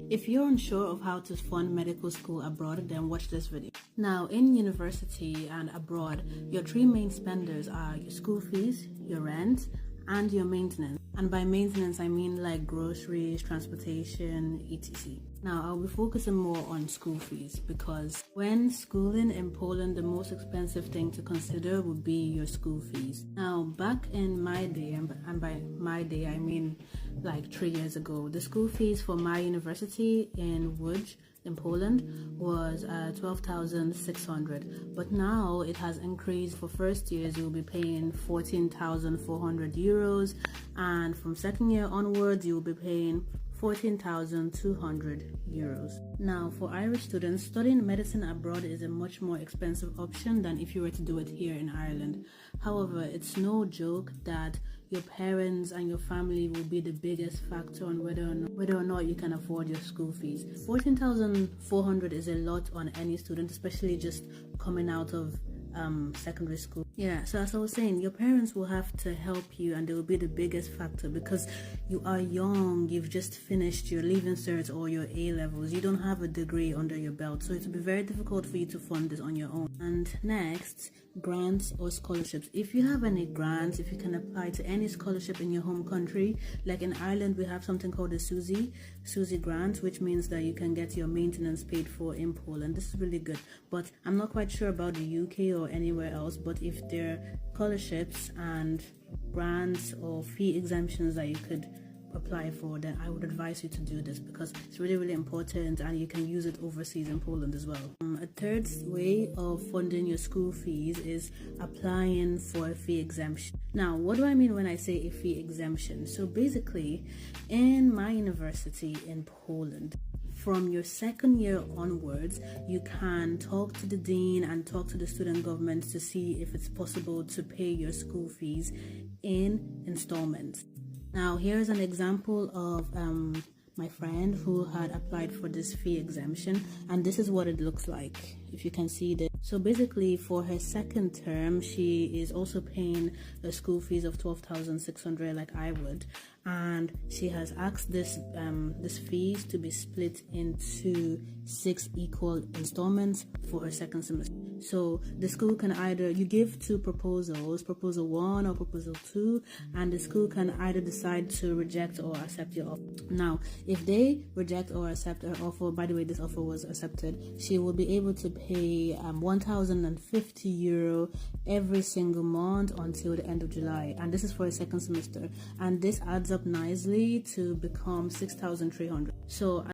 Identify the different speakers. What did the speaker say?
Speaker 1: If you're unsure of how to fund medical school abroad, then watch this video. Now, in university and abroad, your three main spenders are your school fees, your rent, and your maintenance. And by maintenance, I mean like groceries, transportation, etc. Now, I'll be focusing more on school fees because when schooling in Poland, the most expensive thing to consider would be your school fees. Now, back in my day, and by my day, I mean like 3 years ago, the school fees for my university in Łódź in Poland was 12,600, but now it has increased. For first years you'll be paying 14,400 euros, and from second year onwards you'll be paying 14,200 euros. Now, for Irish students, studying medicine abroad is a much more expensive option than if you were to do it here in Ireland. However, it's no joke that your parents and your family will be the biggest factor on whether or not you can afford your school fees. 14,400 is a lot on any student, especially just coming out of secondary school. Yeah, so as I was saying, your parents will have to help you, and they will be the biggest factor because you are young, you've just finished your leaving cert or your A levels, you don't have a degree under your belt, so it will be very difficult for you to fund this on your own. And next, grants or scholarships. If you have any grants, if you can apply to any scholarship in your home country, like in Ireland we have something called a SUSI grant, which means that you can get your maintenance paid for in Poland. This is really good, but I'm not quite sure about the UK or anywhere else. But if there are scholarships and grants or fee exemptions that you could apply for, then I would advise you to do this because it's really, really important, and you can use it overseas in Poland as well. A third way of funding your school fees is applying for a fee exemption. Now, what do I mean when I say a fee exemption? So basically, in my university in Poland, from your second year onwards, you can talk to the dean and talk to the student government to see if it's possible to pay your school fees in installments. Now, here's an example of my friend who had applied for this fee exemption, and this is what it looks like, if you can see this. So basically, for her second term, she is also paying a school fees of 12,600 like I would, and she has asked this fees to be split into 6 equal installments for her second semester. So the school can either, you give 2 proposals, proposal 1 or proposal 2, and the school can either decide to reject or accept your offer. Now, if they reject or accept her offer, by the way, this offer was accepted, she will be able to pay 1,050 euro every single month until the end of July, and this is for a second semester, and this adds up nicely to become 6,300. So